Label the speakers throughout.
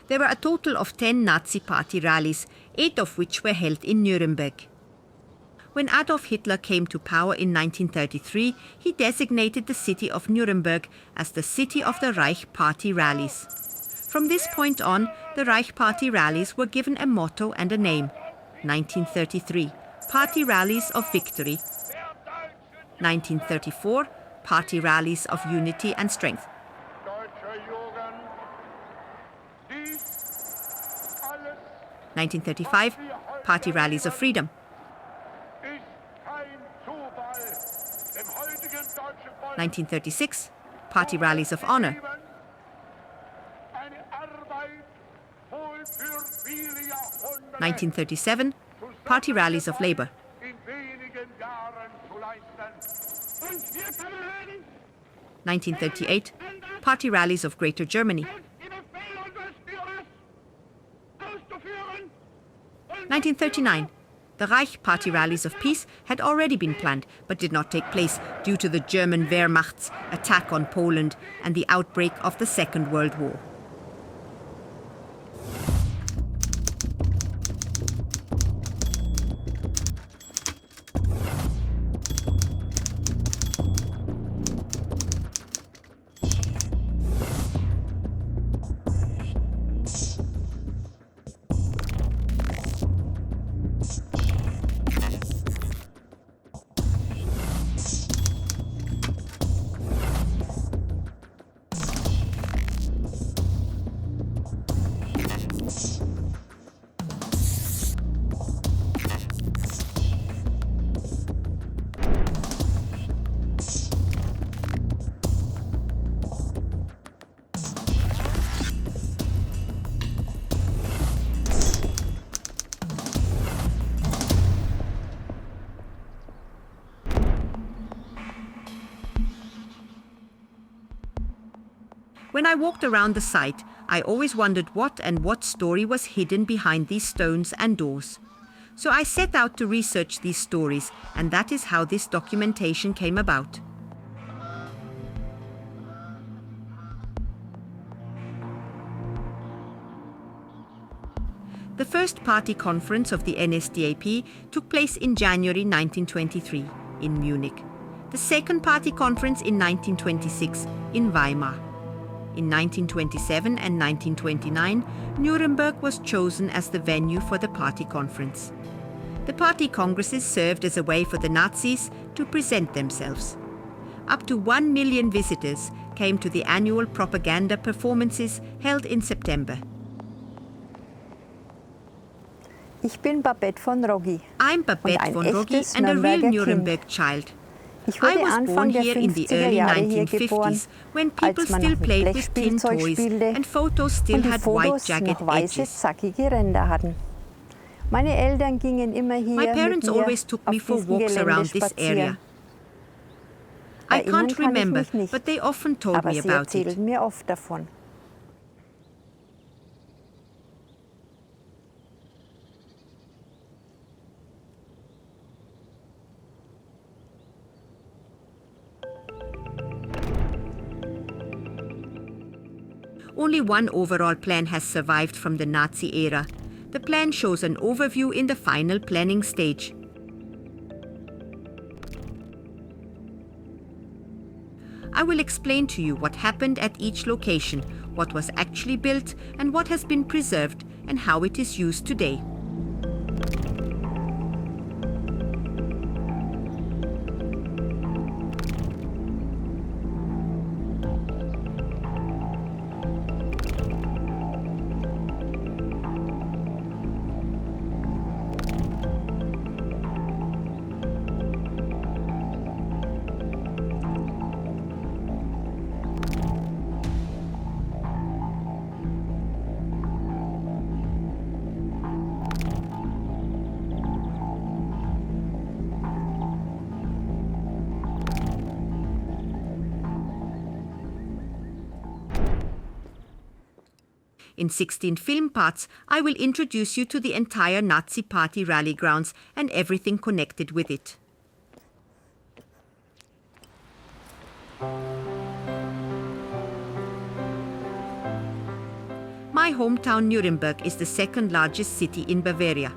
Speaker 1: There were a total of 10 Nazi Party rallies, 8 of which were held in Nuremberg. When Adolf Hitler came to power in 1933, he designated the city of Nuremberg as the city of the Reich Party rallies. From this point on, the Reich Party rallies were given a motto and a name. 1933, Party Rallies of Victory. 1934, Party Rallies of Unity and Strength. 1935, Party Rallies of Freedom. 1936, Party Rallies of Honor. 1937, Party Rallies of Labor. 1938, Party Rallies of Greater Germany. 1939, the Reich Party Rallies of Peace had already been planned but did not take place due to the German Wehrmacht's attack on Poland and the outbreak of the Second World War. When I walked around the site, I always wondered what story was hidden behind these stones and doors. So I set out to research these stories, and that is how this documentation came about. The first party conference of the NSDAP took place in January 1923 in Munich. The second party conference in 1926 in Weimar. In 1927 and 1929, Nuremberg was chosen as the venue for the party conference. The party congresses served as a way for the Nazis to present themselves. Up to 1 million visitors came to the annual propaganda performances held in September.
Speaker 2: Ich bin Babette von Roggi.
Speaker 1: I'm Babette von Roggi and a real Nuremberg child. I was born here in the early 1950s, when people still played with tin toys and photos still had white jagged edges. My parents always took me for walks around this area. I can't remember, but they often told me about it. Only one overall plan has survived from the Nazi era. The plan shows an overview in the final planning stage. I will explain to you what happened at each location, what was actually built, and what has been preserved, and how it is used today. In 16 film parts, I will introduce you to the entire Nazi Party rally grounds and everything connected with it. My hometown Nuremberg is the second largest city in Bavaria.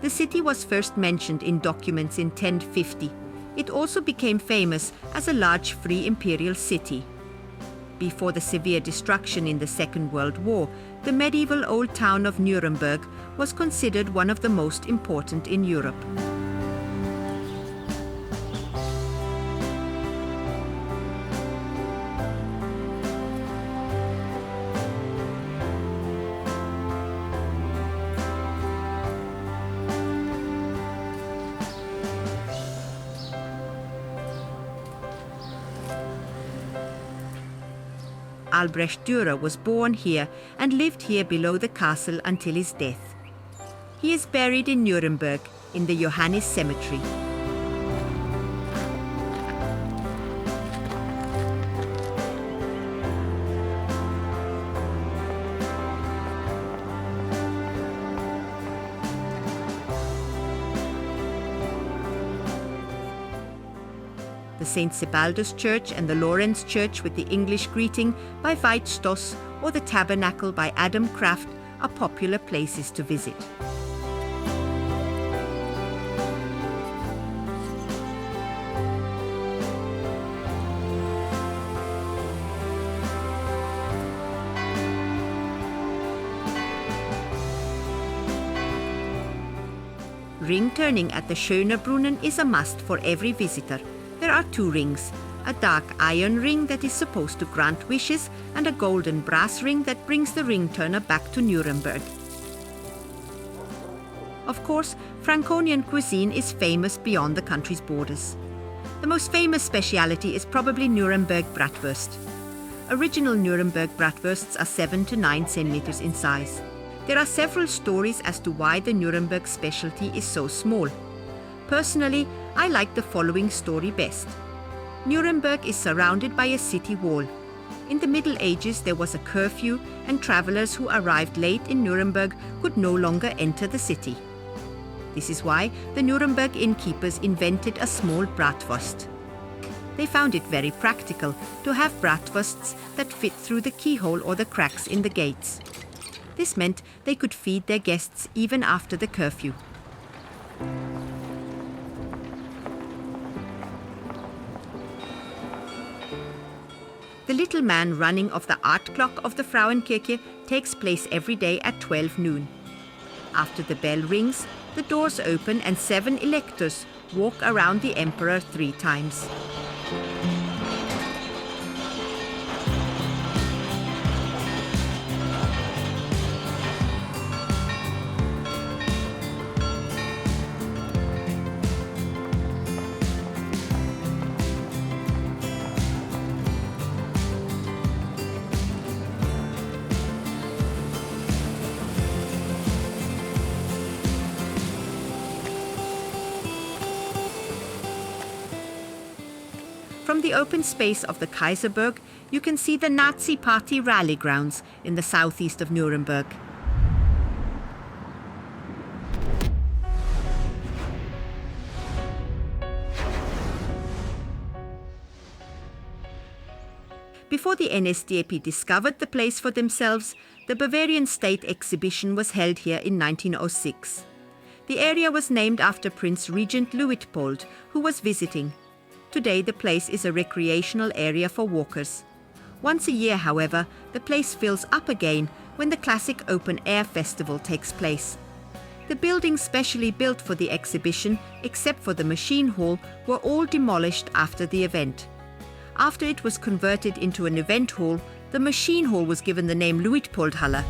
Speaker 1: The city was first mentioned in documents in 1050. It also became famous as a large free imperial city. Before the severe destruction in the Second World War, the medieval old town of Nuremberg was considered one of the most important in Europe. Albrecht Dürer was born here and lived here below the castle until his death. He is buried in Nuremberg in the Johannis Cemetery. The St. Sebaldus Church and the Lorenz Church with the English greeting by Veit Stoss or the Tabernacle by Adam Kraft are popular places to visit. Ring turning at the Schönerbrunnen is a must for every visitor. There are two rings, a dark iron ring that is supposed to grant wishes and a golden brass ring that brings the ring turner back to Nuremberg. Of course, Franconian cuisine is famous beyond the country's borders. The most famous speciality is probably Nuremberg bratwurst. Original Nuremberg bratwursts are 7 to 9 centimeters in size. There are several stories as to why the Nuremberg specialty is so small. Personally, I like the following story best. Nuremberg is surrounded by a city wall. In the Middle Ages, there was a curfew, and travelers who arrived late in Nuremberg could no longer enter the city. This is why the Nuremberg innkeepers invented a small bratwurst. They found it very practical to have bratwursts that fit through the keyhole or the cracks in the gates. This meant they could feed their guests even after the curfew. The little man running of the art clock of the Frauenkirche takes place every day at 12 noon. After the bell rings, the doors open and 7 electors walk around the emperor 3 times. From the open space of the Kaiserberg, you can see the Nazi Party Rally grounds in the southeast of Nuremberg. Before the NSDAP discovered the place for themselves, the Bavarian State Exhibition was held here in 1906. The area was named after Prince Regent Luitpold, who was visiting. Today, the place is a recreational area for walkers. Once a year, however, the place fills up again when the classic open-air festival takes place. The buildings specially built for the exhibition, except for the machine hall, were all demolished after the event. After it was converted into an event hall, the machine hall was given the name Luitpoldhalle.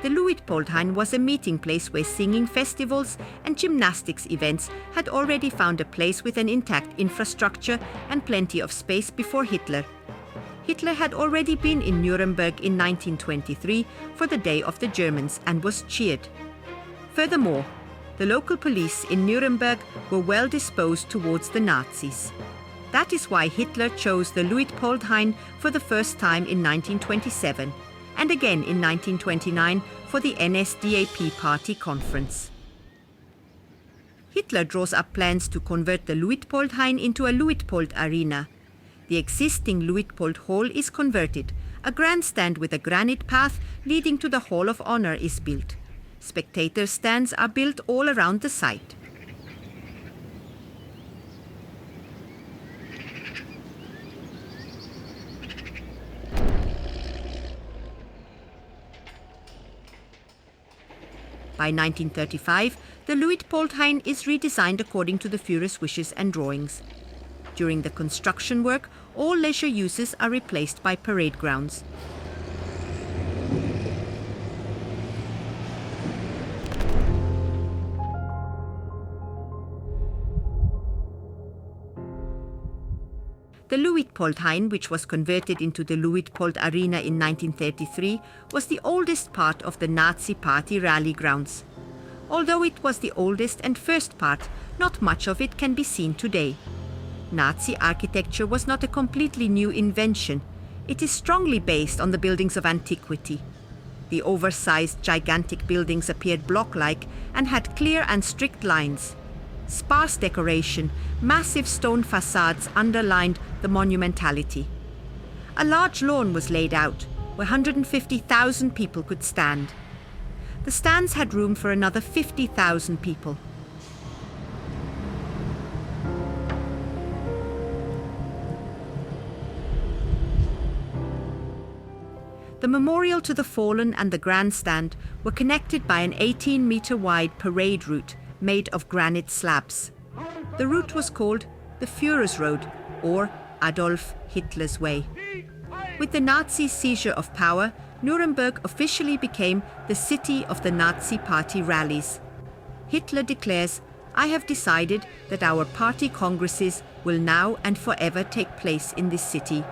Speaker 1: The Luitpoldhain was a meeting place where singing festivals and gymnastics events had already found a place with an intact infrastructure and plenty of space before Hitler. Hitler had already been in Nuremberg in 1923 for the Day of the Germans and was cheered. Furthermore, the local police in Nuremberg were well disposed towards the Nazis. That is why Hitler chose the Luitpoldhain for the first time in 1927. And again in 1929 for the NSDAP party conference. Hitler draws up plans to convert the Luitpold into a Luitpold Arena. The existing Luitpold Hall is converted. A grandstand with a granite path leading to the Hall of Honor is built. Spectator stands are built all around the site. By 1935, the Luitpold is redesigned according to the Führer's wishes and drawings. During the construction work, all leisure uses are replaced by parade grounds. The Luitpold, which was converted into the Luitpold Arena in 1933, was the oldest part of the Nazi Party rally grounds. Although it was the oldest and first part, not much of it can be seen today. Nazi architecture was not a completely new invention. It is strongly based on the buildings of antiquity. The oversized, gigantic buildings appeared block-like and had clear and strict lines. Sparse decoration, massive stone facades underlined the monumentality. A large lawn was laid out, where 150,000 people could stand. The stands had room for another 50,000 people. The memorial to the fallen and the grandstand were connected by an 18-meter-wide parade route made of granite slabs. The route was called the Führer's Road, or Adolf Hitler's Way. With the Nazi seizure of power, Nuremberg officially became the city of the Nazi Party Rallies. Hitler declares, "I have decided that our party congresses will now and forever take place in this city."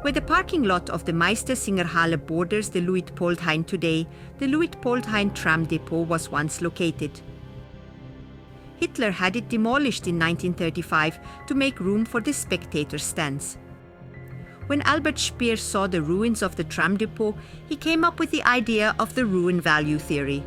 Speaker 1: Where the parking lot of the Meistersingerhalle borders the Luitpold today, the Luitpold tram depot was once located. Hitler had it demolished in 1935 to make room for the spectator stands. When Albert Speer saw the ruins of the tram depot, he came up with the idea of the ruin value theory.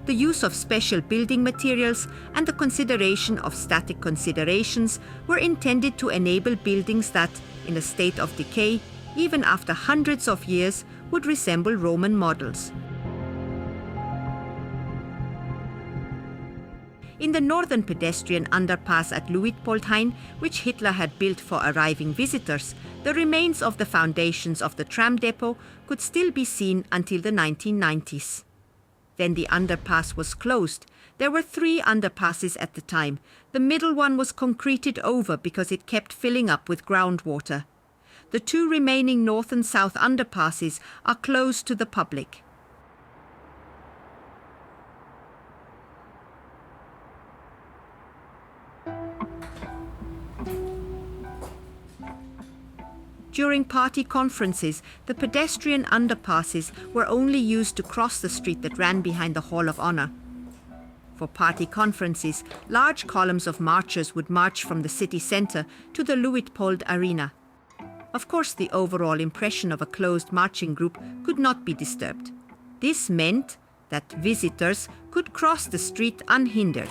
Speaker 1: The use of special building materials and the consideration of static considerations were intended to enable buildings that, in a state of decay, even after hundreds of years, would resemble Roman models. In the northern pedestrian underpass at Luitpold, which Hitler had built for arriving visitors, the remains of the foundations of the tram depot could still be seen until the 1990s. Then the underpass was closed. There were 3 underpasses at the time. The middle one was concreted over because it kept filling up with groundwater. The 2 remaining north and south underpasses are closed to the public. During party conferences, the pedestrian underpasses were only used to cross the street that ran behind the Hall of Honor. For party conferences, large columns of marchers would march from the city center to the Luitpold Arena. Of course, the overall impression of a closed marching group could not be disturbed. This meant that visitors could cross the street unhindered.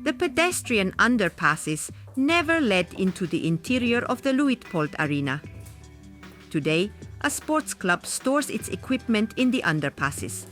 Speaker 1: The pedestrian underpasses never led into the interior of the Luitpold Arena. Today, a sports club stores its equipment in the underpasses.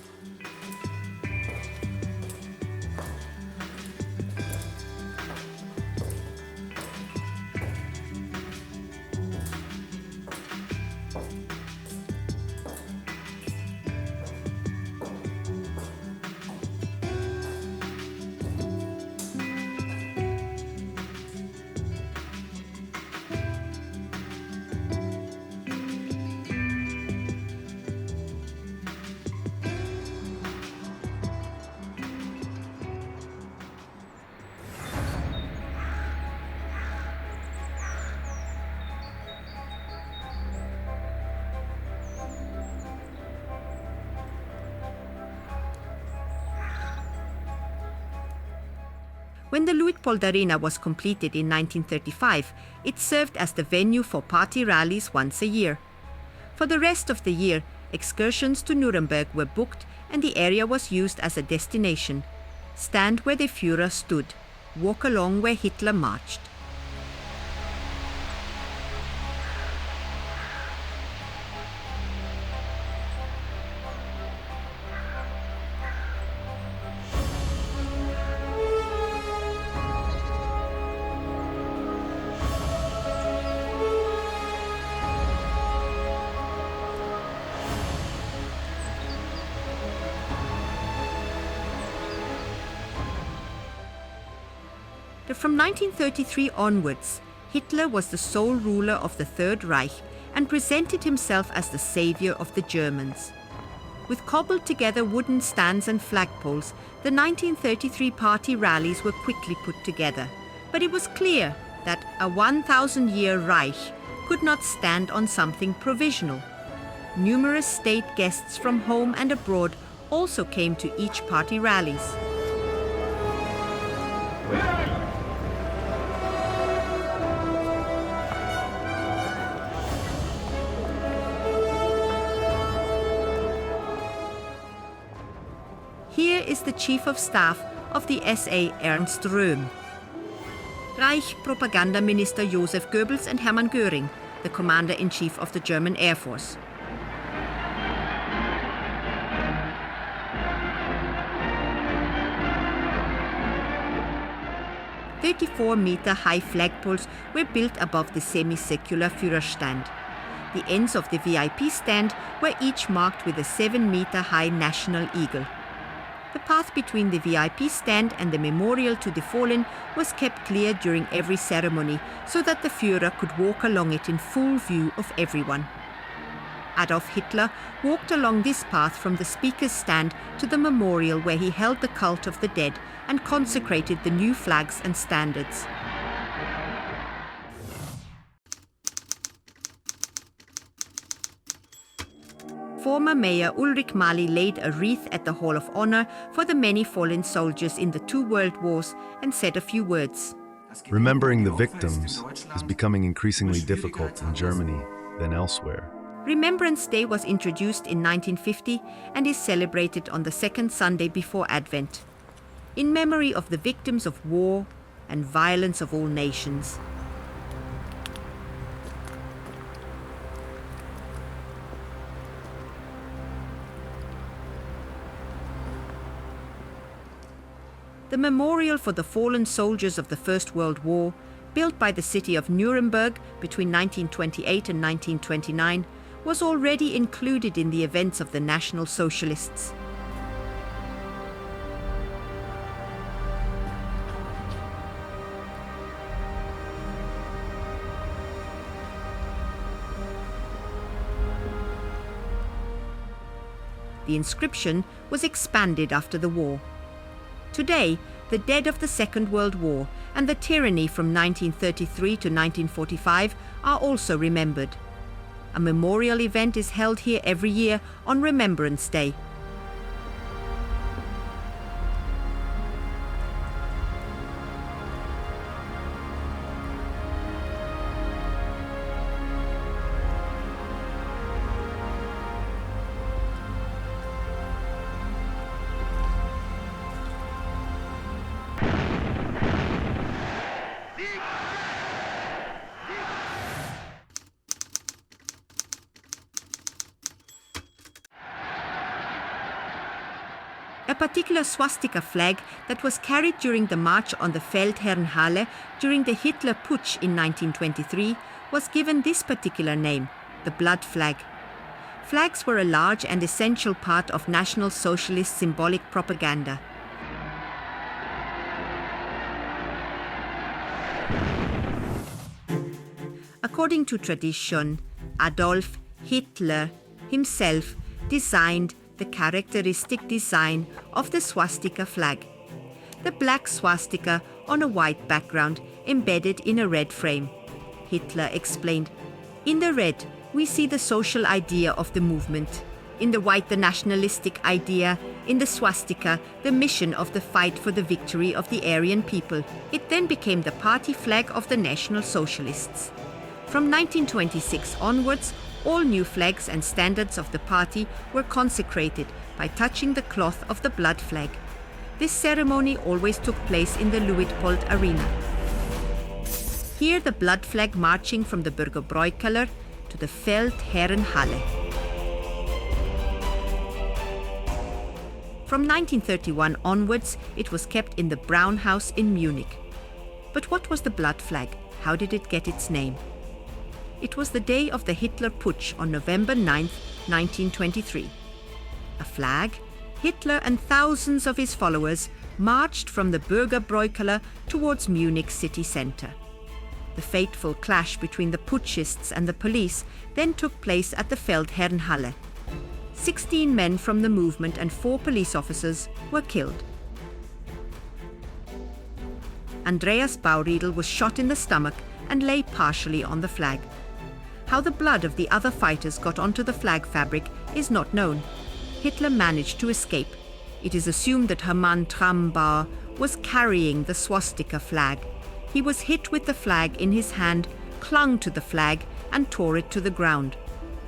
Speaker 1: When the Luitpold Arena was completed in 1935, it served as the venue for party rallies once a year. For the rest of the year, excursions to Nuremberg were booked and the area was used as a destination. Stand where the Führer stood, walk along where Hitler marched. From 1933 onwards, Hitler was the sole ruler of the Third Reich and presented himself as the savior of the Germans. With cobbled together wooden stands and flagpoles, the 1933 party rallies were quickly put together. But it was clear that a 1,000-year Reich could not stand on something provisional. Numerous state guests from home and abroad also came to each party rallies. Here is the Chief of Staff of the SA, Ernst Röhm. Reich Propaganda Minister Joseph Goebbels and Hermann Göring, the Commander-in-Chief of the German Air Force. "34-meter-high flagpoles were built above the semi-circular Führerstand. The ends of the VIP stand were each marked with a 7-meter-high national eagle. The path between the VIP stand and the memorial to the fallen was kept clear during every ceremony so that the Führer could walk along it in full view of everyone. Adolf Hitler walked along this path from the speaker's stand to the memorial where he held the cult of the dead and consecrated the new flags and standards. Former Mayor Ulrich Mali laid a wreath at the Hall of Honor for the many fallen soldiers in the 2 world wars and said a few words.
Speaker 3: Remembering the victims is becoming increasingly difficult in Germany than elsewhere.
Speaker 1: Remembrance Day was introduced in 1950 and is celebrated on the second Sunday before Advent, in memory of the victims of war and violence of all nations. The memorial for the fallen soldiers of the First World War, built by the city of Nuremberg between 1928 and 1929, was already included in the events of the National Socialists. The inscription was expanded after the war. Today, the dead of the Second World War and the tyranny from 1933 to 1945 are also remembered. A memorial event is held here every year on Remembrance Day. A particular swastika flag that was carried during the march on the Feldherrnhalle during the Hitler Putsch in 1923 was given this particular name, the blood flag. Flags were a large and essential part of National Socialist symbolic propaganda. According to tradition, Adolf Hitler himself designed the characteristic design of the swastika flag. The black swastika on a white background embedded in a red frame. Hitler explained, "In the red, we see the social idea of the movement. In the white, the nationalistic idea, in the swastika the mission of the fight for the victory of the Aryan people. It then became the party flag of the National Socialists. From 1926 onwards, all new flags and standards of the party were consecrated by touching the cloth of the blood flag. This ceremony always took place in the Luitpold Arena. Here the blood flag marching from the Berghof to the Feldherrenhalle. From 1931 onwards, it was kept in the Brown House in Munich. But what was the blood flag? How did it get its name? It was the day of the Hitler Putsch on November 9, 1923. A flag, Hitler and thousands of his followers marched from the Berghof towards Munich city centre. The fateful clash between the putschists and the police then took place at the Feldherrenhalle. 16 men from the movement and 4 police officers were killed. Andreas Bauriedl was shot in the stomach and lay partially on the flag. How the blood of the other fighters got onto the flag fabric is not known. Hitler managed to escape. It is assumed that Hermann Trambauer was carrying the swastika flag. He was hit with the flag in his hand, clung to the flag and tore it to the ground.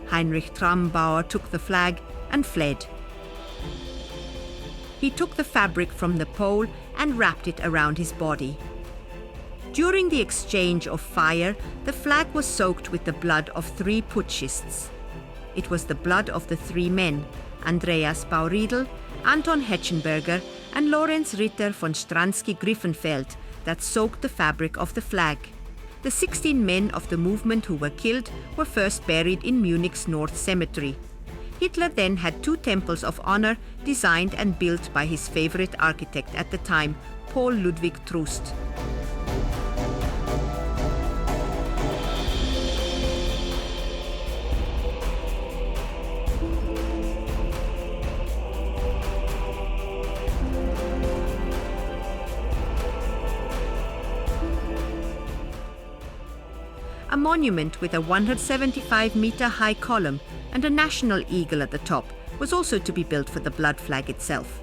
Speaker 1: Heinrich Trambauer took the flag and fled. He took the fabric from the pole and wrapped it around his body. During the exchange of fire, the flag was soaked with the blood of 3 putschists. It was the blood of the 3 men, Andreas Bauriedl, Anton Hetchenberger and Lorenz Ritter von Stransky-Griffenfeld, that soaked the fabric of the flag. The 16 men of the movement who were killed were first buried in Munich's North Cemetery. Hitler then had 2 temples of honor designed and built by his favorite architect at the time, Paul Ludwig Troost. A monument with a 175-meter-high column and a national eagle at the top was also to be built for the blood flag itself.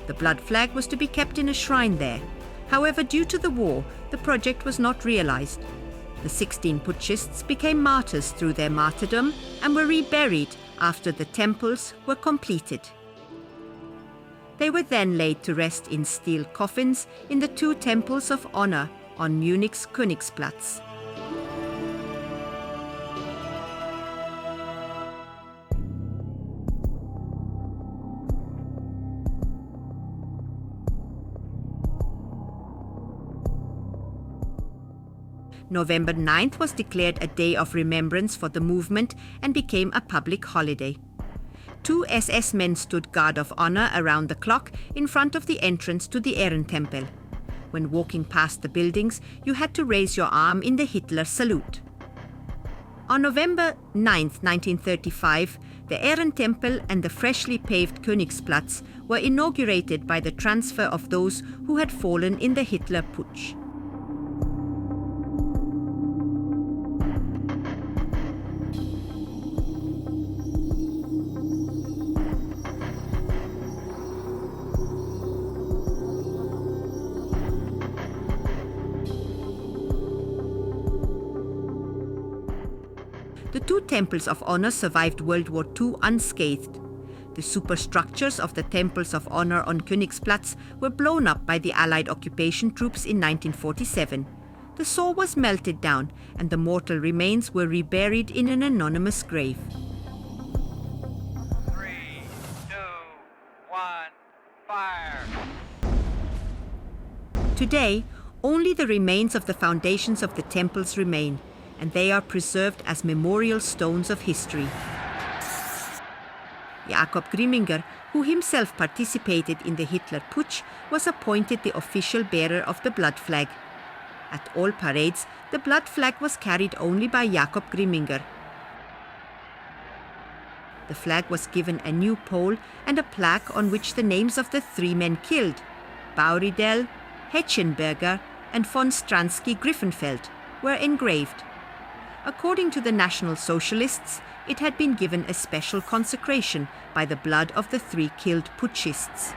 Speaker 1: The blood flag was to be kept in a shrine there. However, due to the war, the project was not realized. The 16 putschists became martyrs through their martyrdom and were reburied after the temples were completed. They were then laid to rest in steel coffins in the 2 temples of honor on Munich's Königsplatz. November 9th was declared a day of remembrance for the movement and became a public holiday. 2 SS men stood guard of honor around the clock in front of the entrance to the Ehrentempel. When walking past the buildings, you had to raise your arm in the Hitler salute. On November 9th, 1935, the Ehrentempel and the freshly paved Königsplatz were inaugurated by the transfer of those who had fallen in the Hitler Putsch. The 2 temples of honor survived World War II unscathed. The superstructures of the temples of honor on Königsplatz were blown up by the Allied occupation troops in 1947. The saw was melted down and the mortal remains were reburied in an anonymous grave.
Speaker 4: 3, 2, 1, fire!
Speaker 1: Today, only the remains of the foundations of the temples remain, and they are preserved as memorial stones of history. Jakob Grimminger, who himself participated in the Hitler Putsch, was appointed the official bearer of the blood flag. At all parades, the blood flag was carried only by Jakob Grimminger. The flag was given a new pole and a plaque on which the names of the 3 men killed, Bauriedl, Hetchenberger and von Stransky-Griffenfeld, were engraved. According to the National Socialists, it had been given a special consecration by the blood of the 3 killed putschists.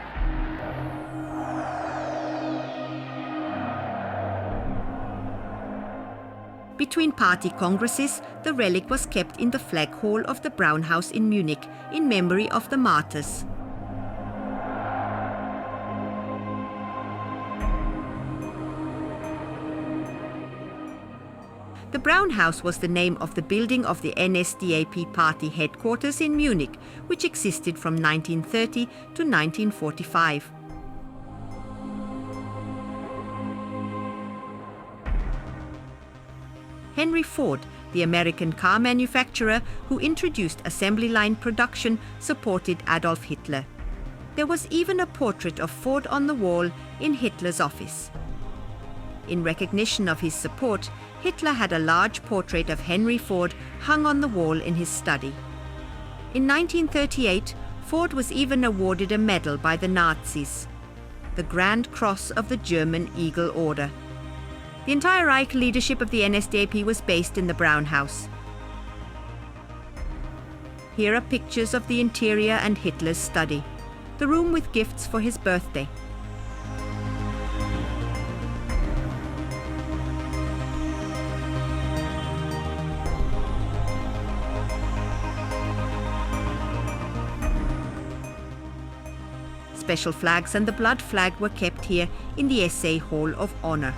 Speaker 1: Between party congresses, the relic was kept in the flag hall of the Brown House in Munich in memory of the martyrs. The Brown House was the name of the building of the NSDAP party headquarters in Munich, which existed from 1930 to 1945. Henry Ford, the American car manufacturer who introduced assembly line production, supported Adolf Hitler. There was even a portrait of Ford on the wall in Hitler's office. In recognition of his support, Hitler had a large portrait of Henry Ford hung on the wall in his study. In 1938, Ford was even awarded a medal by the Nazis, the Grand Cross of the German Eagle Order. The entire Reich leadership of the NSDAP was based in the Brown House. Here are pictures of the interior and Hitler's study, the room with gifts for his birthday. Special flags and the blood flag were kept here in the SA Hall of Honor.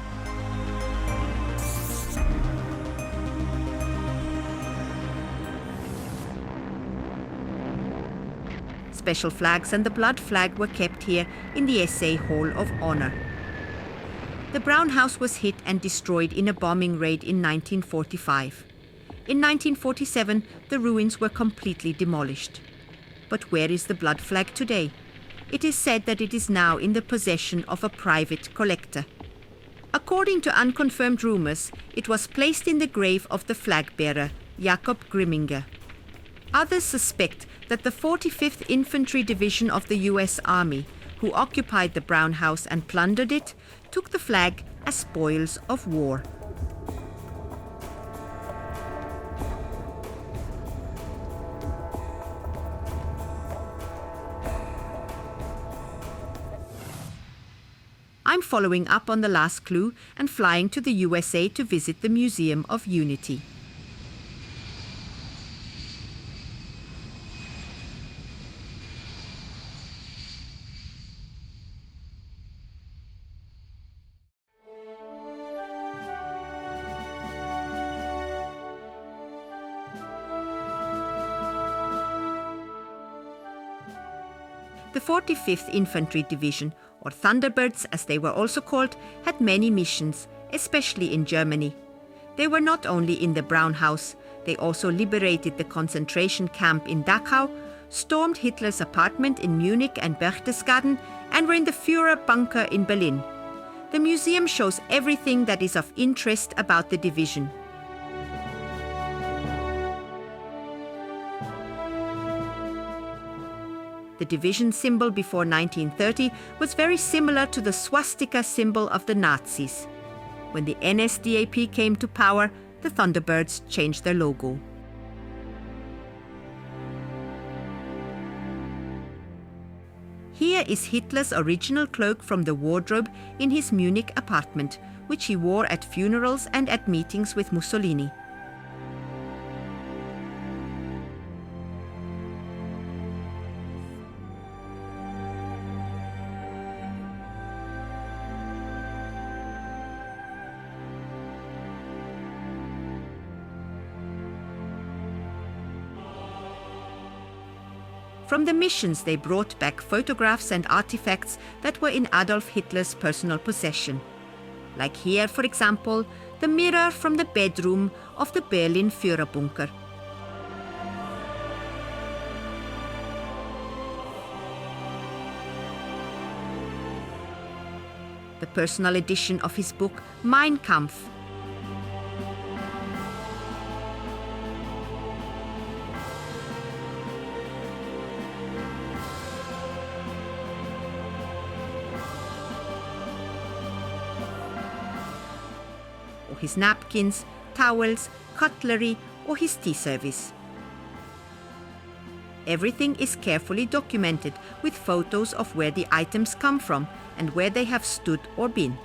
Speaker 1: Special flags and the blood flag were kept here in the SA Hall of Honor. The Brown House was hit and destroyed in a bombing raid in 1945. In 1947, the ruins were completely demolished. But where is the blood flag today? It is said that it is now in the possession of a private collector. According to unconfirmed rumors, it was placed in the grave of the flag bearer, Jakob Grimminger. Others suspect that the 45th Infantry Division of the US Army, who occupied the Brown House and plundered it, took the flag as spoils of war. I'm following up on the last clue and flying to the USA to visit the Museum of Unity. The 45th Infantry Division, or Thunderbirds as they were also called, had many missions, especially in Germany. They were not only in the Brown House, they also liberated the concentration camp in Dachau, stormed Hitler's apartment in Munich and Berchtesgaden, and were in the Führer bunker in Berlin. The museum shows everything that is of interest about the division. The division symbol before 1930 was very similar to the swastika symbol of the Nazis. When the NSDAP came to power, the Thunderbirds changed their logo. Here is Hitler's original cloak from the wardrobe in his Munich apartment, which he wore at funerals and at meetings with Mussolini. From the missions, they brought back photographs and artifacts that were in Adolf Hitler's personal possession. Like here, for example, the mirror from the bedroom of the Berlin Führerbunker. The personal edition of his book Mein Kampf. His napkins, towels, cutlery, or his tea service. Everything is carefully documented with photos of where the items come from and where they have stood or been.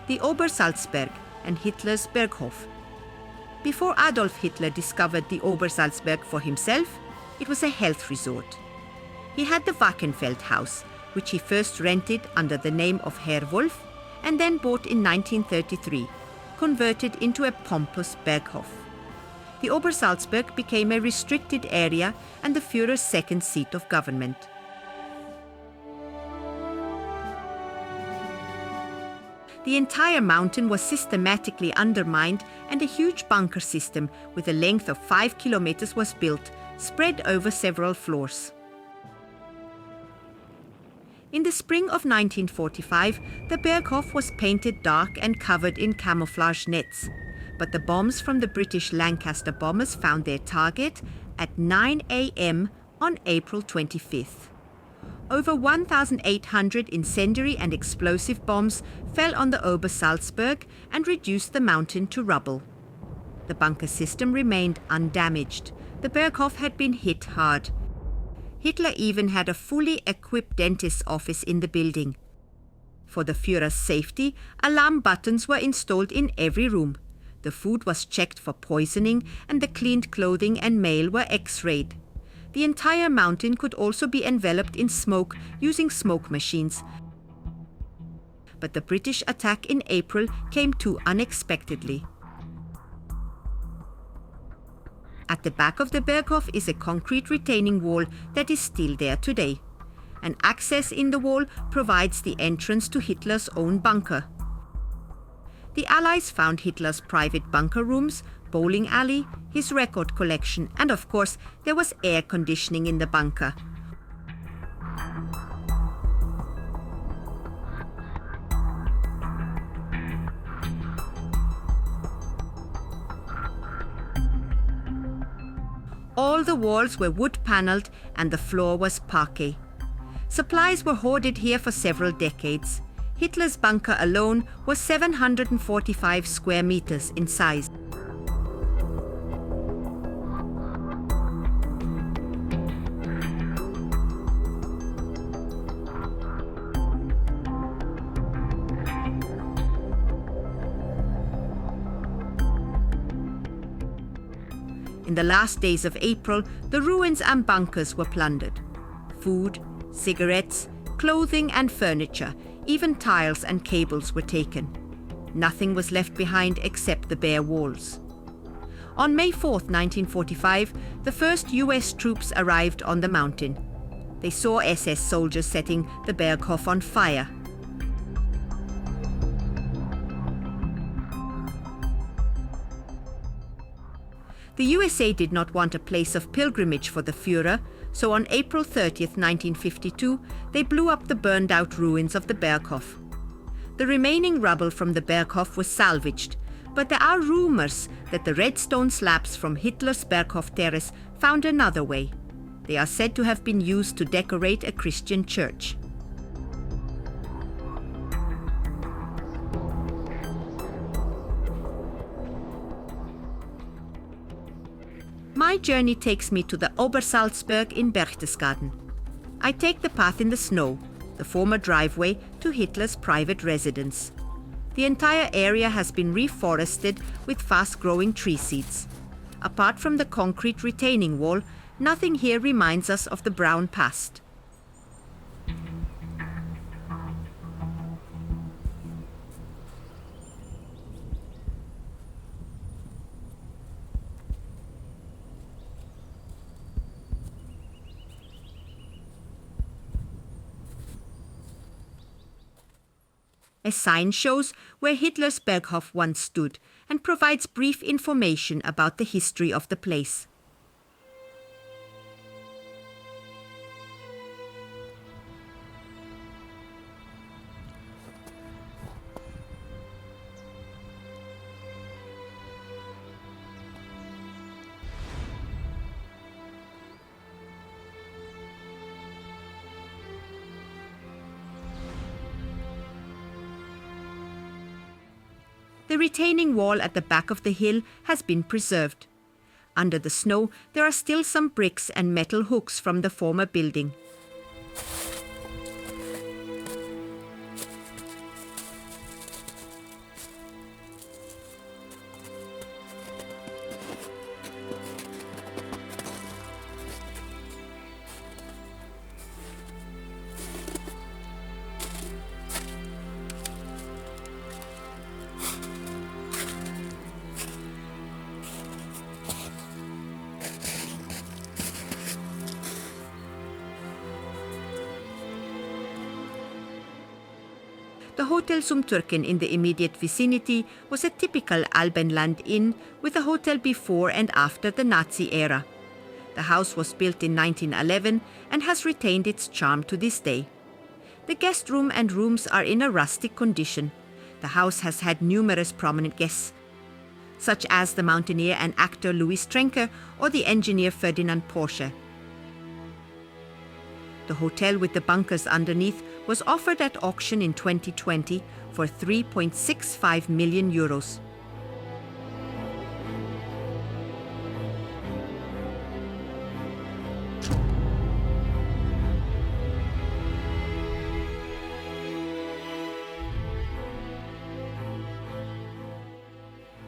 Speaker 1: The Obersalzberg and Hitler's Berghof. Before Adolf Hitler discovered the Obersalzberg for himself, it was a health resort. He had the Wachenfeld house, which he first rented under the name of Herr Wolf and then bought in 1933, converted into a pompous Berghof. The Obersalzberg became a restricted area and the Führer's second seat of government. The entire mountain was systematically undermined and a huge bunker system with a length of 5 kilometers was built, spread over several floors. In the spring of 1945, the Berghof was painted dark and covered in camouflage nets, but the bombs from the British Lancaster bombers found their target at 9 a.m. on April 25th. Over 1,800 incendiary and explosive bombs fell on the Obersalzberg and reduced the mountain to rubble. The bunker system remained undamaged. The Berghof had been hit hard. Hitler even had a fully equipped dentist's office in the building. For the Führer's safety, alarm buttons were installed in every room. The food was checked for poisoning and the cleaned clothing and mail were x-rayed. The entire mountain could also be enveloped in smoke using smoke machines. But the British attack in April came too unexpectedly. At the back of the Berghof is a concrete retaining wall that is still there today. An access in the wall provides the entrance to Hitler's own bunker. The Allies found Hitler's private bunker rooms, bowling alley, his record collection, and of course, there was air conditioning in the bunker. All the walls were wood-paneled and the floor was parquet. Supplies were hoarded here for several decades. Hitler's bunker alone was 745 square meters in size. In the last days of April, the ruins and bunkers were plundered. Food, cigarettes, clothing and furniture, even tiles and cables were taken. Nothing was left behind except the bare walls. On May 4, 1945, the first US troops arrived on the mountain. They saw SS soldiers setting the Berghof on fire. The USA did not want a place of pilgrimage for the Führer, so on April 30, 1952, they blew up the burned-out ruins of the Berghof. The remaining rubble from the Berghof was salvaged, but there are rumors that the red stone slabs from Hitler's Berghof terrace found another way. They are said to have been used to decorate a Christian church. My journey takes me to the Obersalzberg in Berchtesgaden. I take the path in the snow, the former driveway to Hitler's private residence. The entire area has been reforested with fast-growing tree seeds. Apart from the concrete retaining wall, nothing here reminds us of the brown past. A sign shows where Hitler's Berghof once stood and provides brief information about the history of the place. The retaining wall at the back of the hill has been preserved. Under the snow, there are still some bricks and metal hooks from the former building. The Hotel zum Türken in the immediate vicinity was a typical Alpenland inn with a hotel before and after the Nazi era. The house was built in 1911 and has retained its charm to this day. The guest room and rooms are in a rustic condition. The house has had numerous prominent guests, such as the mountaineer and actor Louis Trenker or the engineer Ferdinand Porsche. The hotel with the bunkers underneath was offered at auction in 2020 for €3.65 million.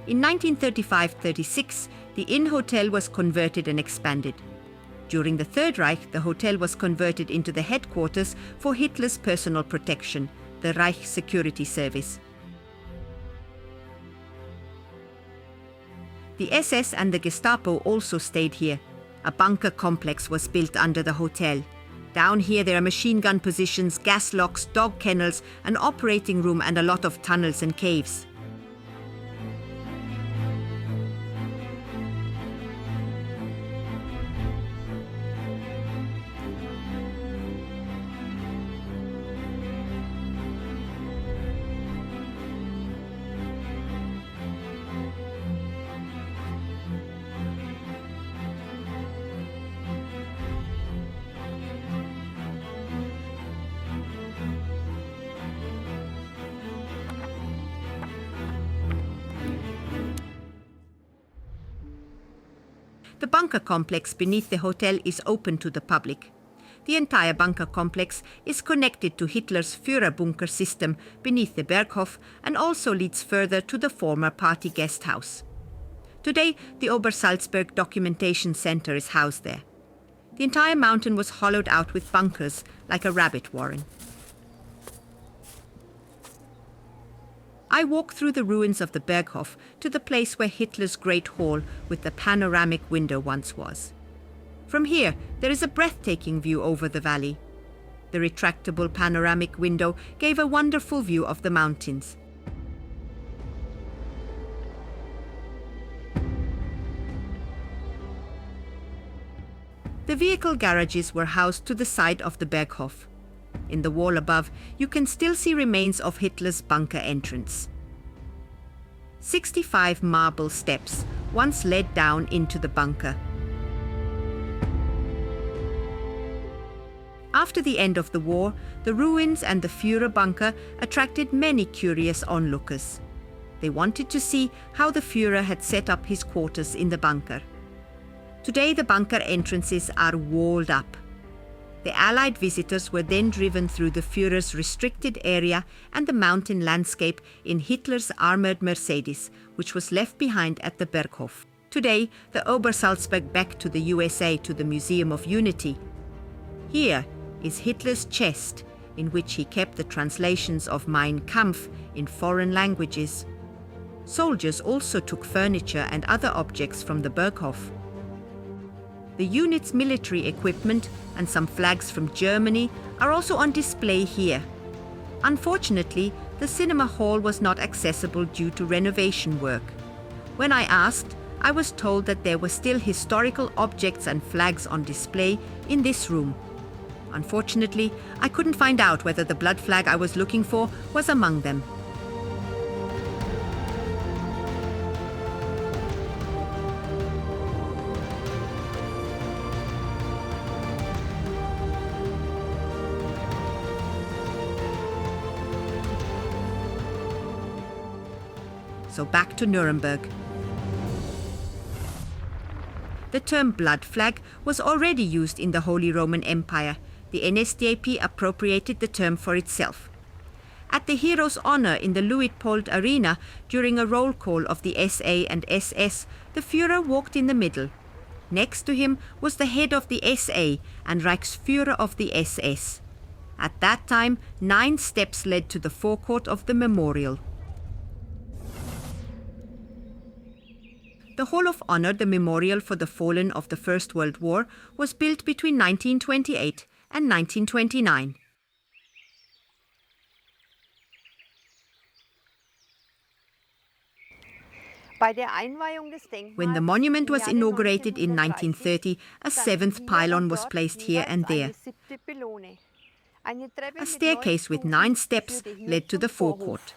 Speaker 1: In 1935-36, the inn hotel was converted and expanded. During the Third Reich, the hotel was converted into the headquarters for Hitler's personal protection, the Reich Security Service. The SS and the Gestapo also stayed here. A bunker complex was built under the hotel. Down here there are machine gun positions, gas locks, dog kennels, an operating room and a lot of tunnels and caves. The bunker complex beneath the hotel is open to the public. The entire bunker complex is connected to Hitler's Führerbunker system beneath the Berghof and also leads further to the former party guest house. Today, the Obersalzberg Documentation Center is housed there. The entire mountain was hollowed out with bunkers like a rabbit warren. I walk through the ruins of the Berghof to the place where Hitler's Great Hall with the panoramic window once was. From here, there is a breathtaking view over the valley. The retractable panoramic window gave a wonderful view of the mountains. The vehicle garages were housed to the side of the Berghof. In the wall above, you can still see remains of Hitler's bunker entrance. 65 marble steps once led down into the bunker. After the end of the war, the ruins and the Führer bunker attracted many curious onlookers. They wanted to see how the Führer had set up his quarters in the bunker. Today the bunker entrances are walled up. The Allied visitors were then driven through the Führer's restricted area and the mountain landscape in Hitler's armored Mercedes, which was left behind at the Berghof. Today, the Obersalzberg back to the USA to the Museum of Unity. Here is Hitler's chest, in which he kept the translations of Mein Kampf in foreign languages. Soldiers also took furniture and other objects from the Berghof. The unit's military equipment and some flags from Germany are also on display here. Unfortunately, the cinema hall was not accessible due to renovation work. When I asked, I was told that there were still historical objects and flags on display in this room. Unfortunately, I couldn't find out whether the blood flag I was looking for was among them. So back to Nuremberg. The term blood flag was already used in the Holy Roman Empire. The NSDAP appropriated the term for itself. At the Hero's Honor in the Luitpold Arena, during a roll call of the SA and SS, the Führer walked in the middle. Next to him was the head of the SA and Reichsführer of the SS. At that time, 9 steps led to the forecourt of the memorial. The Hall of Honor, the memorial for the fallen of the First World War, was built between 1928 and 1929. When the monument was inaugurated in 1930, a 7th pylon was placed here and there. A staircase with 9 steps led to the forecourt.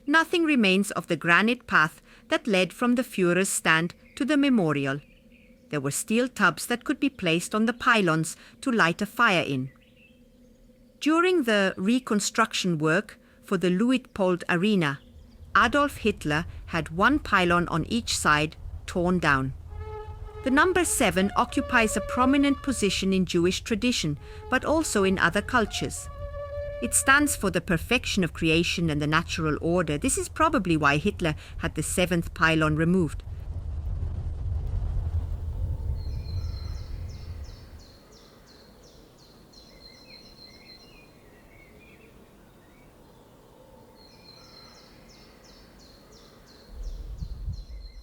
Speaker 1: Nothing remains of the granite path that led from the Führer's stand to the memorial. There were steel tubs that could be placed on the pylons to light a fire in. During the reconstruction work for the Luitpold Arena, Adolf Hitler had 1 pylon on each side torn down. The number 7 occupies a prominent position in Jewish tradition, but also in other cultures. It stands for the perfection of creation and the natural order. This is probably why Hitler had the 7th pylon removed.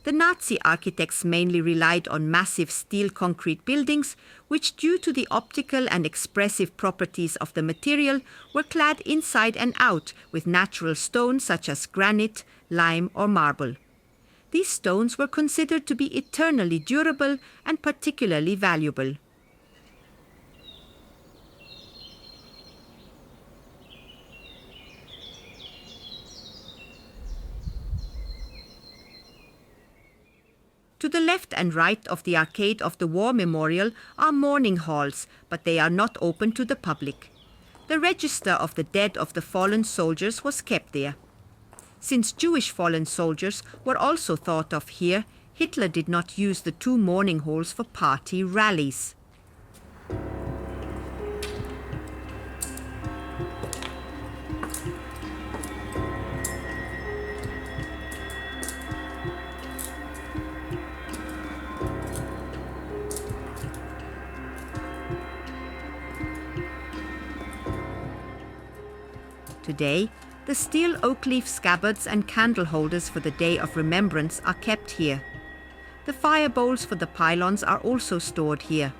Speaker 1: The Nazi architects mainly relied on massive steel concrete buildings, which, due to the optical and expressive properties of the material, were clad inside and out with natural stones such as granite, lime or marble. These stones were considered to be eternally durable and particularly valuable. To the left and right of the arcade of the War Memorial are mourning halls, but they are not open to the public. The register of the dead of the fallen soldiers was kept there. Since Jewish fallen soldiers were also thought of here, Hitler did not use the 2 mourning halls for party rallies. Today, the steel oak leaf scabbards and candle holders for the Day of Remembrance are kept here. The fire bowls for the pylons are also stored here.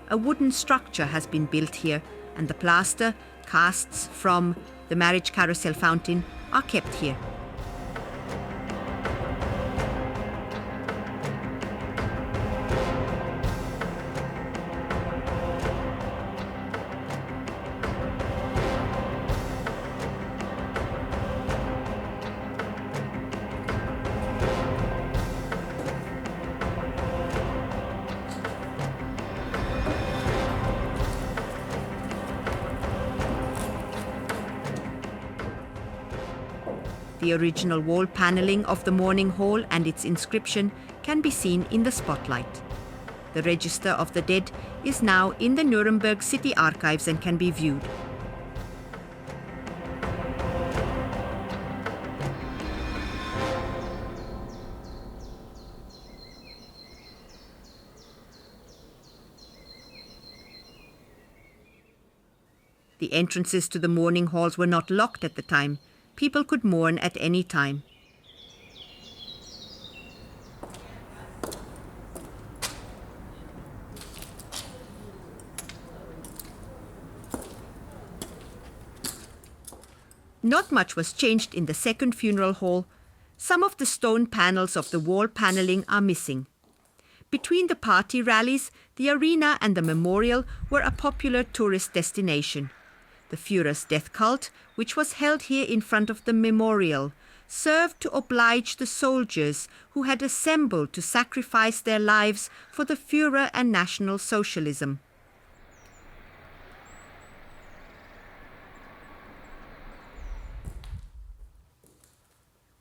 Speaker 1: A wooden structure has been built here, and the plaster, casts from the marriage carousel fountain, are kept here. The original wall paneling of the mourning hall and its inscription can be seen in the spotlight. The register of the dead is now in the Nuremberg City Archives and can be viewed. The entrances to the mourning halls were not locked at the time. People could mourn at any time. Not much was changed in the second funeral hall. Some of the stone panels of the wall paneling are missing. Between the party rallies, the arena and the memorial were a popular tourist destination. The Führer's death cult, which was held here in front of the memorial, served to oblige the soldiers who had assembled to sacrifice their lives for the Führer and National Socialism.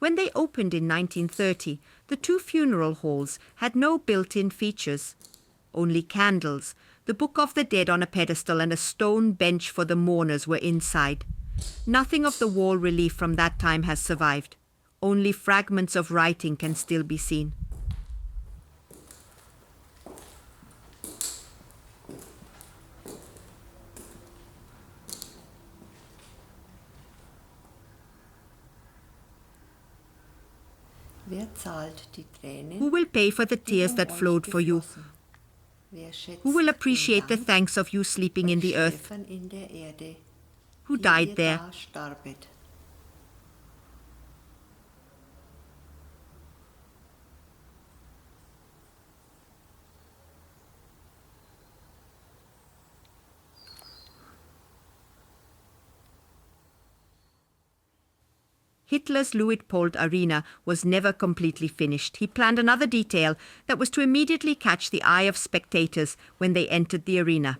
Speaker 1: When they opened in 1930, the two funeral halls had no built-in features. Only candles, the Book of the Dead on a pedestal and a stone bench for the mourners were inside. Nothing of the wall relief from that time has survived. Only fragments of writing can still be seen. Who will pay for the tears that flowed for you? Who will appreciate the thanks of you sleeping in the earth? Who died there? Hitler's Luitpold Arena was never completely finished. He planned another detail that was to immediately catch the eye of spectators when they entered the arena.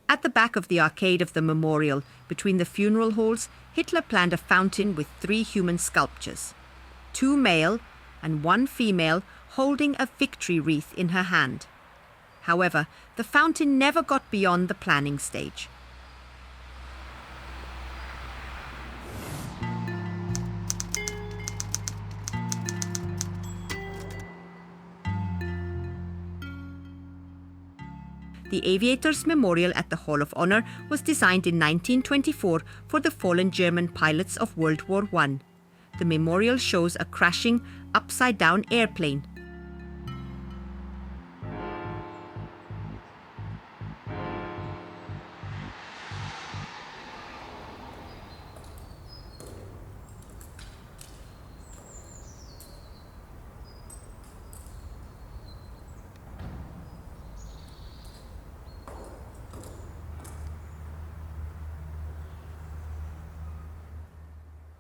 Speaker 1: At the back of the arcade of the memorial, between the funeral halls, Hitler planned a fountain with 3 human sculptures, 2 male and 1 female holding a victory wreath in her hand. However, the fountain never got beyond the planning stage. The Aviators Memorial at the Hall of Honor was designed in 1924 for the fallen German pilots of World War I. The memorial shows a crashing, upside-down airplane.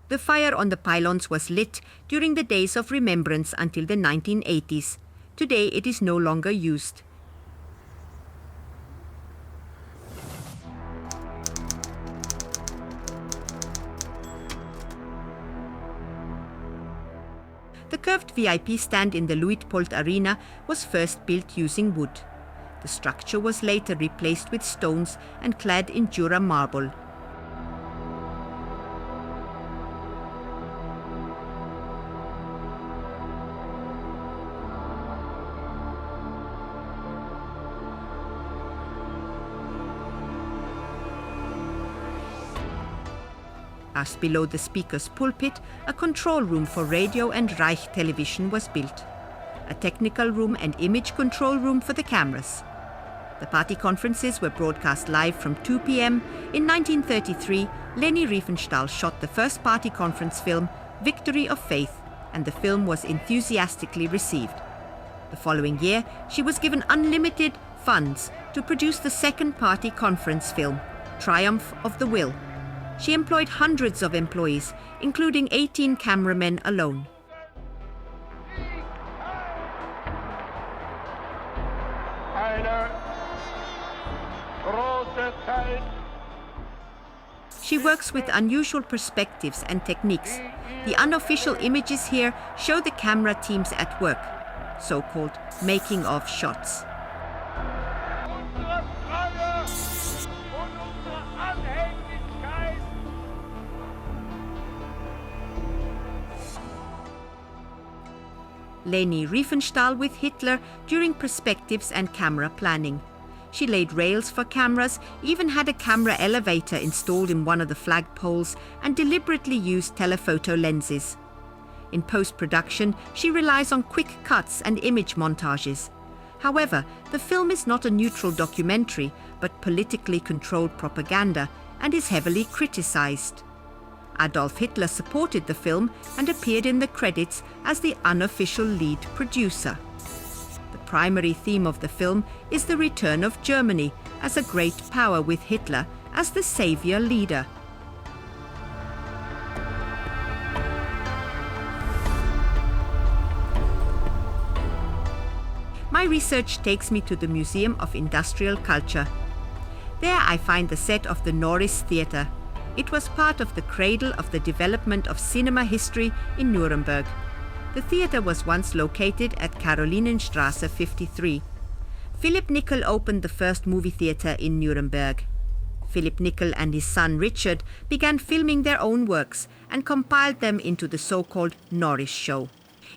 Speaker 1: The fire on the pylons was lit during the days of remembrance until the 1980s. Today it is no longer used. The curved VIP stand in the Luitpold Arena was first built using wood. The structure was later replaced with stones and clad in Jura marble. As below the speaker's pulpit, a control room for radio and Reich television was built. A technical room and image control room for the cameras. The party conferences were broadcast live from 2 p.m. In 1933, Leni Riefenstahl shot the first party conference film, Victory of Faith, and the film was enthusiastically received. The following year, she was given unlimited funds to produce the second party conference film, Triumph of the Will. She employed hundreds of employees, including 18 cameramen alone. She works with unusual perspectives and techniques. The unofficial images here show the camera teams at work, so-called making-of shots. Leni Riefenstahl with Hitler during perspectives and camera planning. She laid rails for cameras, even had a camera elevator installed in one of the flagpoles, and deliberately used telephoto lenses. In post-production, she relies on quick cuts and image montages. However, the film is not a neutral documentary, but politically controlled propaganda, and is heavily criticized. Adolf Hitler supported the film and appeared in the credits as the unofficial lead producer. The primary theme of the film is the return of Germany as a great power with Hitler as the savior leader. My research takes me to the Museum of Industrial Culture. There I find the set of the Norris Theatre. It was part of the cradle of the development of cinema history in Nuremberg. The theatre was once located at Karolinenstraße 53. Philip Nickel opened the first movie theatre in Nuremberg. Philip Nickel and his son Richard began filming their own works and compiled them into the so-called Norris Show.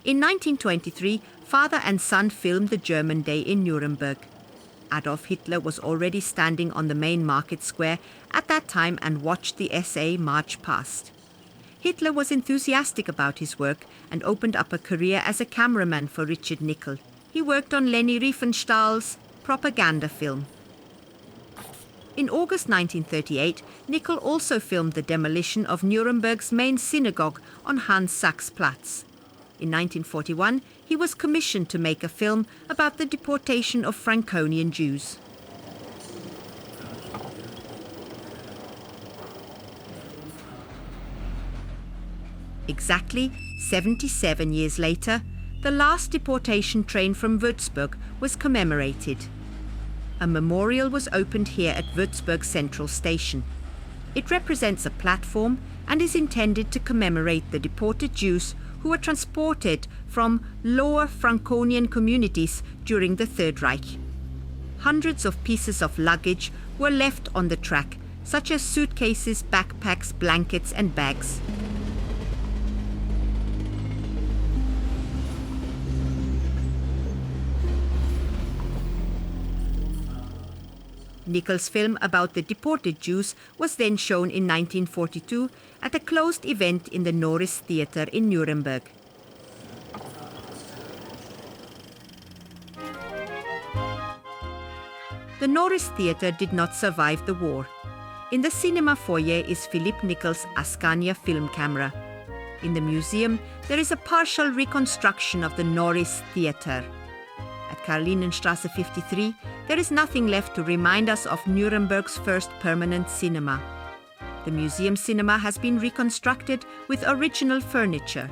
Speaker 1: In 1923, father and son filmed the German Day in Nuremberg. Adolf Hitler was already standing on the main market square at that time and watched the SA march past. Hitler was enthusiastic about his work and opened up a career as a cameraman for Richard Nickel. He worked on Leni Riefenstahl's propaganda film. In August 1938, Nickel also filmed the demolition of Nuremberg's main synagogue on Hans-Sachs-Platz. In 1941, he was commissioned to make a film about the deportation of Franconian Jews. Exactly 77 years later, the last deportation train from Würzburg was commemorated. A memorial was opened here at Würzburg Central Station. It represents a platform and is intended to commemorate the deported Jews who were transported from lower Franconian communities during the Third Reich. Hundreds of pieces of luggage were left on the track, such as suitcases, backpacks, blankets, and bags. Nickel's film about the deported Jews was then shown in 1942 at a closed event in the Norris Theatre in Nuremberg. The Norris Theatre did not survive the war. In the cinema foyer is Philip Nickel's Ascania film camera. In the museum, there is a partial reconstruction of the Norris Theatre. At Karolinenstraße 53, there is nothing left to remind us of Nuremberg's first permanent cinema. The museum cinema has been reconstructed with original furniture.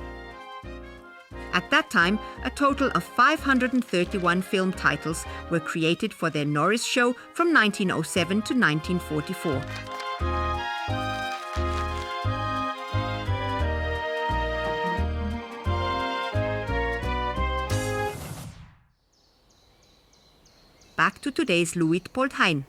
Speaker 1: At that time, a total of 531 film titles were created for their Norris show from 1907 to 1944. Back to today's Luitpold Hain.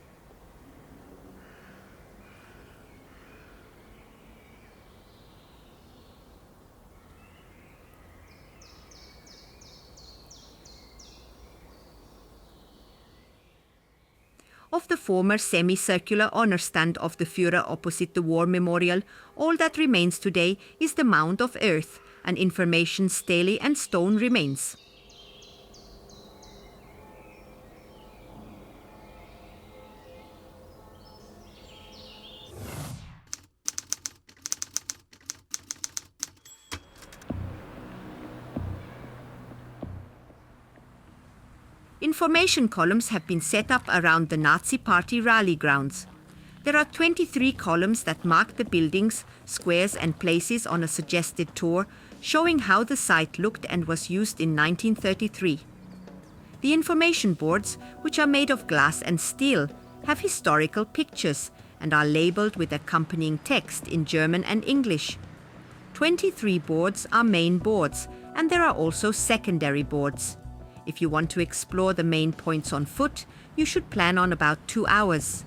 Speaker 1: Of the former semicircular honor stand of the Führer opposite the War Memorial, all that remains today is the mound of earth, and information stele and stone remains. Information columns have been set up around the Nazi Party rally grounds. There are 23 columns that mark the buildings, squares and places on a suggested tour, showing how the site looked and was used in 1933. The information boards, which are made of glass and steel, have historical pictures and are labeled with accompanying text in German and English. 23 boards are main boards, and there are also secondary boards. If you want to explore the main points on foot, you should plan on about 2 hours.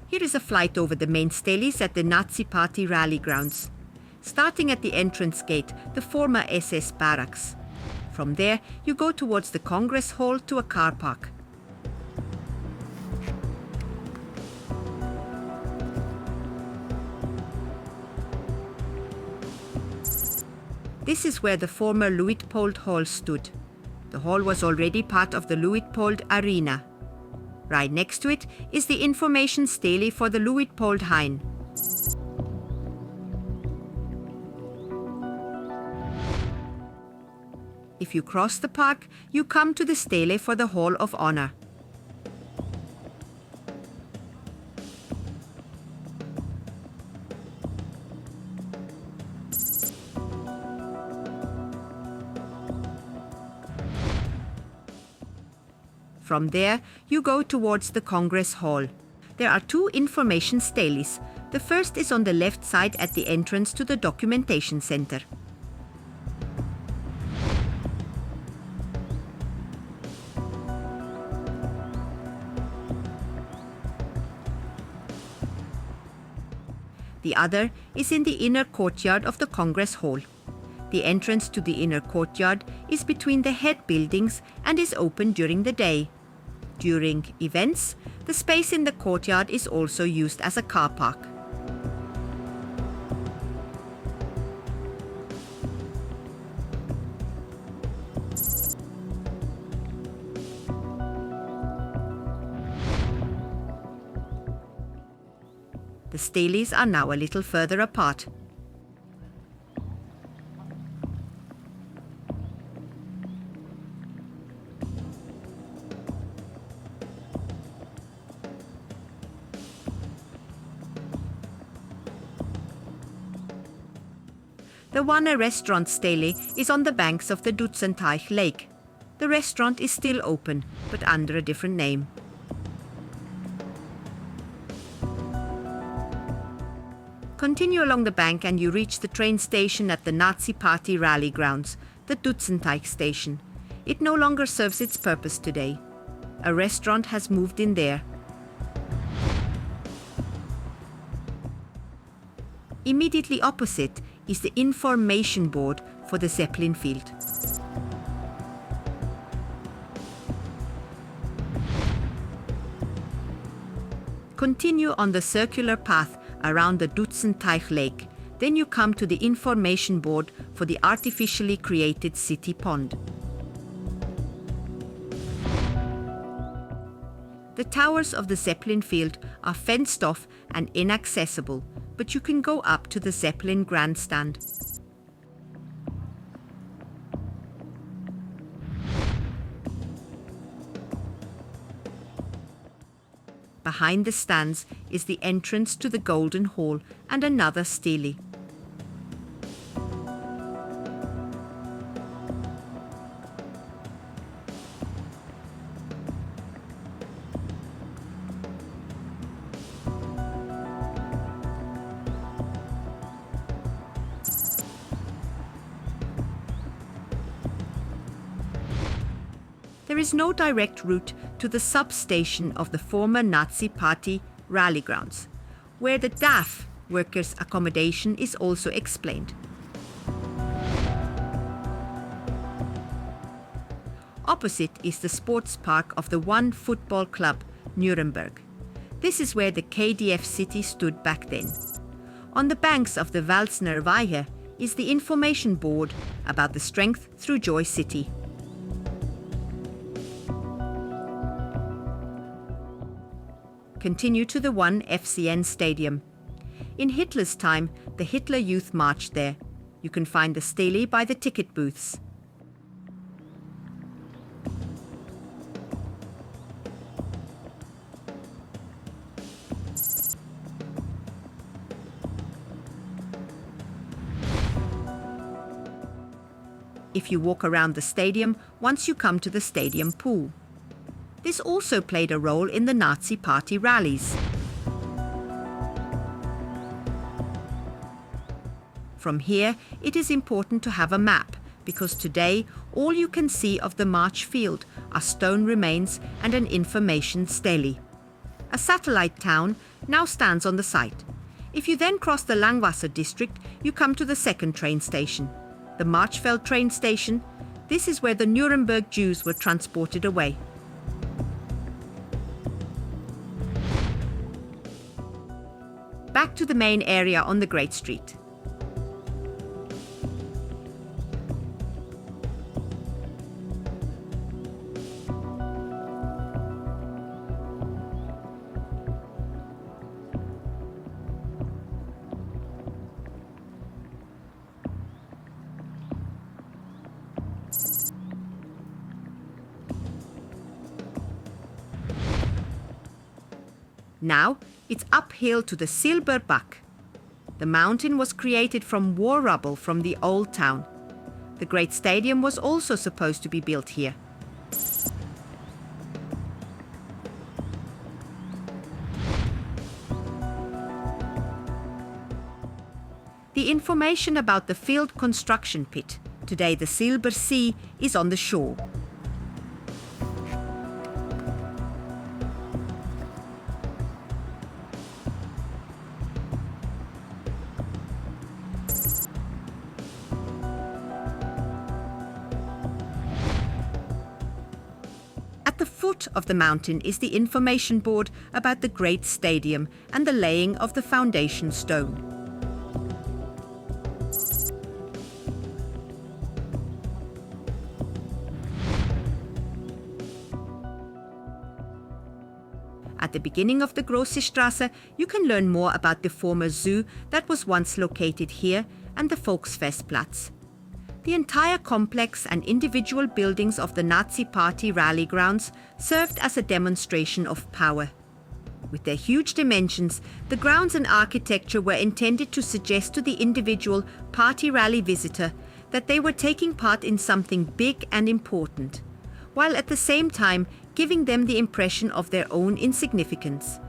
Speaker 1: Here is a flight over the main steles at the Nazi Party rally grounds. Starting at the entrance gate, the former SS barracks. From there, you go towards the Congress Hall to a car park. This is where the former Luitpold Hall stood. The hall was already part of the Luitpold Arena. Right next to it is the information stele for the Luitpold Hain. If you cross the park, you come to the stele for the Hall of Honor. From there, you go towards the Congress Hall. There are two information steles. The first is on the left side at the entrance to the Documentation Center. The other is in the inner courtyard of the Congress Hall. The entrance to the inner courtyard is between the head buildings and is open during the day. During events, the space in the courtyard is also used as a car park. The steles are now a little further apart. The Wanne restaurant stele is on the banks of the Dutzenteich Lake. The restaurant is still open, but under a different name. Continue along the bank and you reach the train station at the Nazi Party Rally grounds, the Dutzenteich station. It no longer serves its purpose today. A restaurant has moved in there. Immediately opposite is the information board for the Zeppelin field. Continue on the circular path around the Dutzenteich Lake. Then you come to the information board for the artificially created city pond. The towers of the Zeppelin field are fenced off and inaccessible, but you can go up to the Zeppelin grandstand. Behind the stands is the entrance to the Golden Hall and another stele. There is no direct route to the substation of the former Nazi Party rally grounds, where the DAF workers' accommodation is also explained. Opposite is the sports park of the one football club, Nuremberg. This is where the KDF city stood back then. On the banks of the Walsner Weiher is the information board about the strength through Joy City. Continue to the one FCN stadium. In Hitler's time, the Hitler Youth marched there. You can find the stele by the ticket booths. If you walk around the stadium, once you come to the stadium pool. This also played a role in the Nazi Party rallies. From here, it is important to have a map, because today all you can see of the March field are stone remains and an information stele. A satellite town now stands on the site. If you then cross the Langwasser district, you come to the second train station, the Marchfeld train station. This is where the Nuremberg Jews were transported away. Back to the main area on the Great Street. Now it's uphill to the Silberbach. The mountain was created from war rubble from the old town. The great stadium was also supposed to be built here. The information about the field construction pit, today the Silber See, is on the shore. At the foot of the mountain is the information board about the great stadium and the laying of the foundation stone. At the beginning of the Grosse Straße, you can learn more about the former zoo that was once located here and the Volksfestplatz. The entire complex and individual buildings of the Nazi Party rally grounds served as a demonstration of power. With their huge dimensions, the grounds and architecture were intended to suggest to the individual party rally visitor that they were taking part in something big and important, while at the same time giving them the impression of their own insignificance.